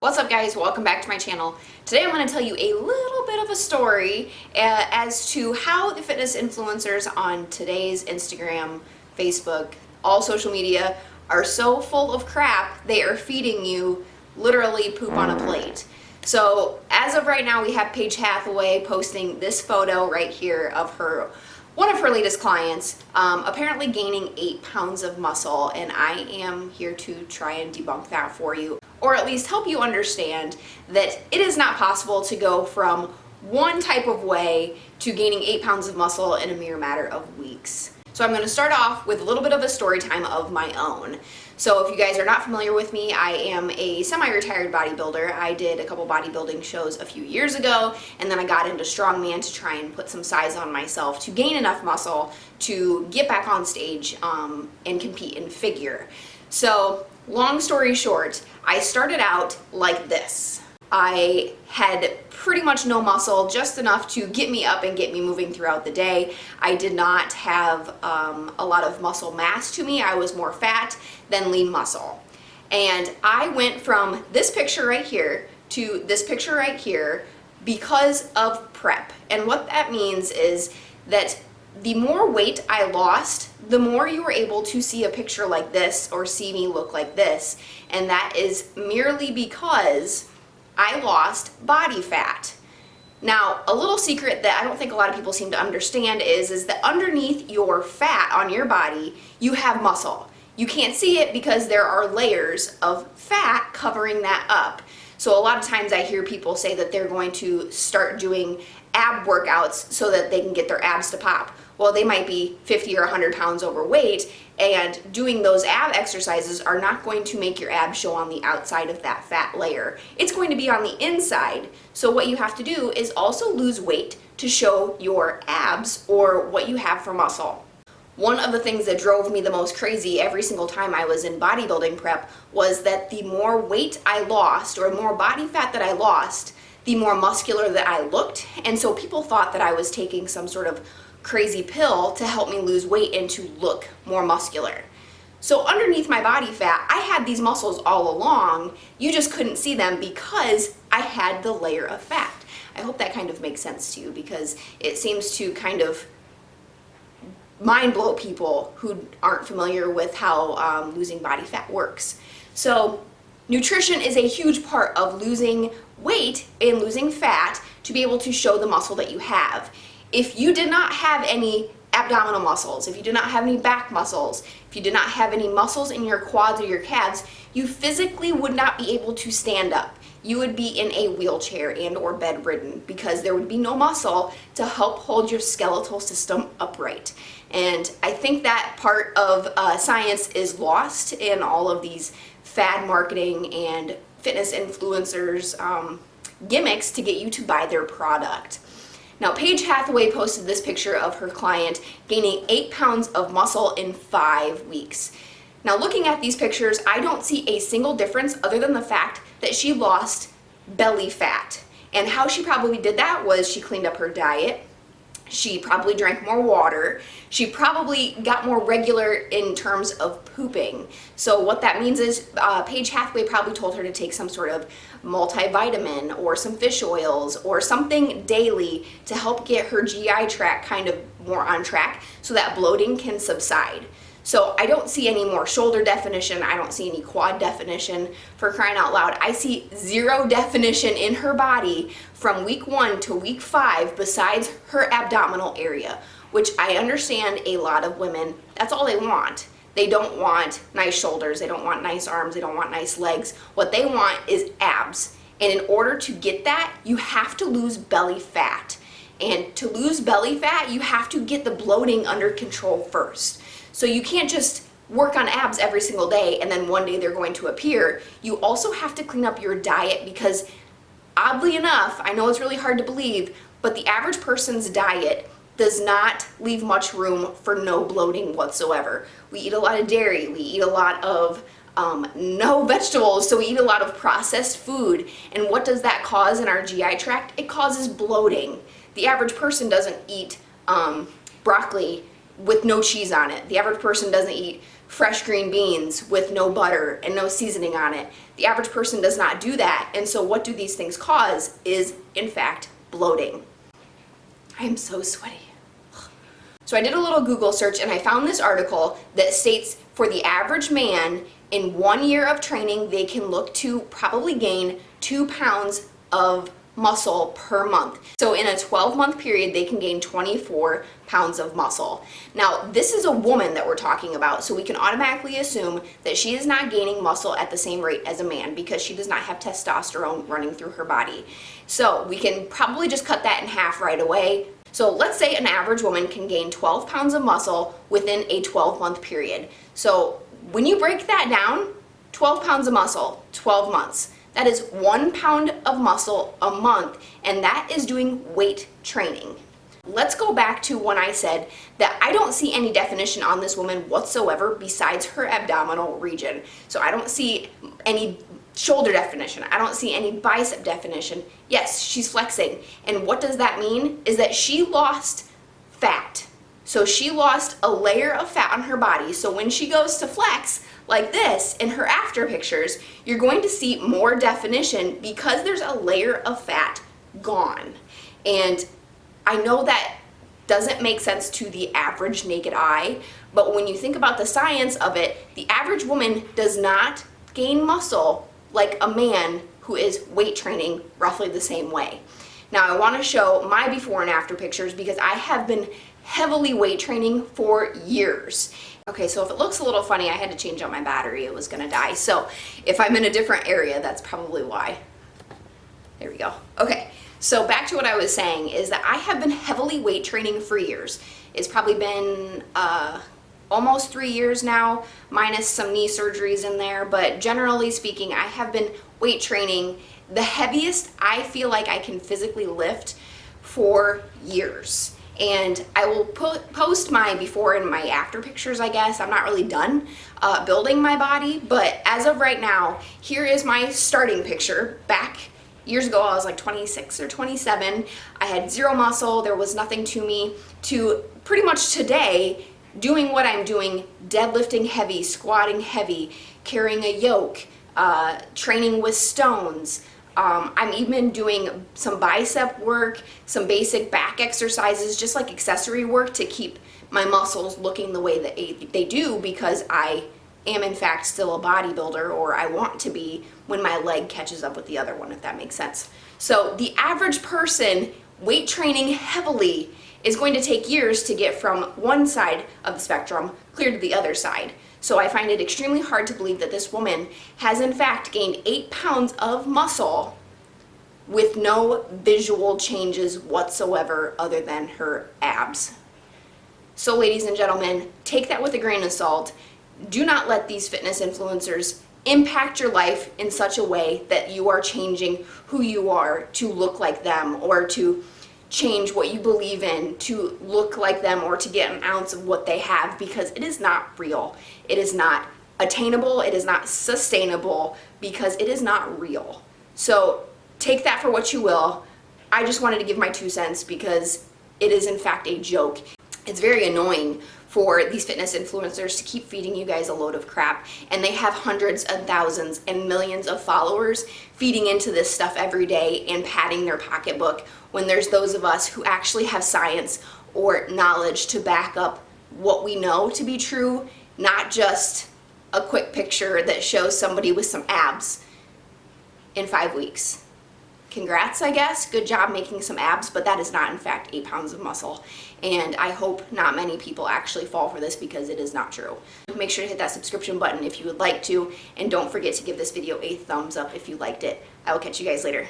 What's up guys, welcome back to my channel. Today I'm going to tell you a little bit of a story as to how the fitness influencers on today's Instagram, Facebook, all social media are so full of crap they are feeding you literally poop on a plate. So as of right now we have Paige Hathaway posting this photo right here of one of her latest clients apparently gaining 8 pounds of muscle, and I am here to try and debunk that for you, or at least help you understand that it is not possible to go from one type of way to gaining 8 pounds of muscle in a mere matter of weeks. So I'm going to start off with a little bit of a story time of my own. So if you guys are not familiar with me, I am a semi-retired bodybuilder. I did a couple bodybuilding shows a few years ago, and then I got into strongman to try and put some size on myself to gain enough muscle to get back on stage and compete in figure. So long story short, I started out like this. I had pretty much no muscle, just enough to get me up and get me moving throughout the day. I did not have a lot of muscle mass to me. I was more fat than lean muscle. And I went from this picture right here to this picture right here because of prep. And what that means is that the more weight I lost, the more you were able to see a picture like this or see me look like this. And that is merely because I lost body fat. Now, a little secret that I don't think a lot of people seem to understand is that underneath your fat on your body, you have muscle. You can't see it because there are layers of fat covering that up. So a lot of times I hear people say that they're going to start doing ab workouts so that they can get their abs to pop. Well, they might be 50 or 100 pounds overweight, and doing those ab exercises are not going to make your abs show on the outside of that fat layer. It's going to be on the inside. So what you have to do is also lose weight to show your abs or what you have for muscle. One of the things that drove me the most crazy every single time I was in bodybuilding prep was that the more weight I lost or more body fat that I lost, the more muscular that I looked. And so people thought that I was taking some sort of crazy pill to help me lose weight and to look more muscular. So underneath my body fat, I had these muscles all along. You just couldn't see them because I had the layer of fat. I hope that kind of makes sense to you, because it seems to kind of mind blow people who aren't familiar with how losing body fat works. So nutrition is a huge part of losing weight and losing fat to be able to show the muscle that you have. If you did not have any abdominal muscles, if you did not have any back muscles, if you did not have any muscles in your quads or your calves, you physically would not be able to stand up. You would be in a wheelchair and or bedridden because there would be no muscle to help hold your skeletal system upright. And I think that part of science is lost in all of these fad marketing and fitness influencers gimmicks to get you to buy their product. Now, Paige Hathaway posted this picture of her client gaining 8 pounds of muscle in 5 weeks. Now, looking at these pictures, I don't see a single difference other than the fact that she lost belly fat. And how she probably did that was she cleaned up her diet. She probably drank more water. She probably got more regular in terms of pooping. So what that means is Paige Hathaway probably told her to take some sort of multivitamin or some fish oils or something daily to help get her GI tract kind of more on track so that bloating can subside. So I don't see any more shoulder definition. I don't see any quad definition. For crying out loud, I see zero definition in her body from week 1 to week 5 besides her abdominal area, which I understand a lot of women, that's all they want. They don't want nice shoulders, they don't want nice arms, they don't want nice legs. What they want is abs. And in order to get that, you have to lose belly fat. And to lose belly fat, you have to get the bloating under control first. So you can't just work on abs every single day and then one day they're going to appear. You also have to clean up your diet because, oddly enough, I know it's really hard to believe, but the average person's diet does not leave much room for no bloating whatsoever. We eat a lot of dairy, we eat a lot of no vegetables, so we eat a lot of processed food. And what does that cause in our GI tract? It causes bloating. The average person doesn't eat broccoli with no cheese on it. The average person doesn't eat fresh green beans with no butter and no seasoning on it. The average person does not do that. And so what do these things cause is, in fact, bloating. I am so sweaty. So I did a little Google search and I found this article that states for the average man, in 1 year of training, they can look to probably gain 2 pounds of muscle per month. So in a 12-month period, they can gain 24 pounds of muscle. Now, this is a woman that we're talking about, so we can automatically assume that she is not gaining muscle at the same rate as a man because she does not have testosterone running through her body. So we can probably just cut that in half right away. So let's say an average woman can gain 12 pounds of muscle within a 12-month period. So when you break that down, 12 pounds of muscle, 12 months. That is 1 pound of muscle a month, and that is doing weight training. Let's go back to when I said that I don't see any definition on this woman whatsoever besides her abdominal region. So I don't see any shoulder definition. I don't see any bicep definition. Yes, she's flexing. And what does that mean? Is that she lost fat. So she lost a layer of fat on her body. So when she goes to flex like this in her after pictures, you're going to see more definition because there's a layer of fat gone. And I know that doesn't make sense to the average naked eye, but when you think about the science of it, the average woman does not gain muscle like a man who is weight training roughly the same way. Now I want to show my before and after pictures because I have been heavily weight training for years. Okay, so if it looks a little funny, I had to change out my battery. It was gonna die. So if I'm in a different area, that's probably why. There we go. Okay, so back to what I was saying is that I have been heavily weight training for years. It's probably been almost 3 years now, minus some knee surgeries in there, but generally speaking, I have been weight training the heaviest I feel like I can physically lift for years. And I will post my before and my after pictures, I guess. I'm not really done building my body, but as of right now, here is my starting picture. Back years ago, I was like 26 or 27. I had zero muscle, there was nothing to me, to pretty much today, doing what I'm doing, deadlifting heavy, squatting heavy, carrying a yoke, training with stones. I'm even doing some bicep work, some basic back exercises, just like accessory work to keep my muscles looking the way that they do because I am in fact still a bodybuilder, or I want to be when my leg catches up with the other one, if that makes sense. So the average person weight training heavily is going to take years to get from one side of the spectrum clear to the other side. So I find it extremely hard to believe that this woman has in fact gained 8 pounds of muscle with no visual changes whatsoever other than her abs. So ladies and gentlemen, take that with a grain of salt. Do not let these fitness influencers impact your life in such a way that you are changing who you are to look like them, or to change what you believe in to look like them, or to get an ounce of what they have, because it is not real. It is not attainable. It is not sustainable because it is not real. So take that for what you will. I just wanted to give my 2 cents because it is in fact a joke. It's very annoying for these fitness influencers to keep feeding you guys a load of crap, and they have hundreds and thousands and millions of followers feeding into this stuff every day and padding their pocketbook, when there's those of us who actually have science or knowledge to back up what we know to be true, not just a quick picture that shows somebody with some abs in 5 weeks. Congrats, I guess. Good job making some abs, but that is not in fact 8 pounds of muscle. And I hope not many people actually fall for this because it is not true. Make sure to hit that subscription button if you would like to, and don't forget to give this video a thumbs up if you liked it. I will catch you guys later.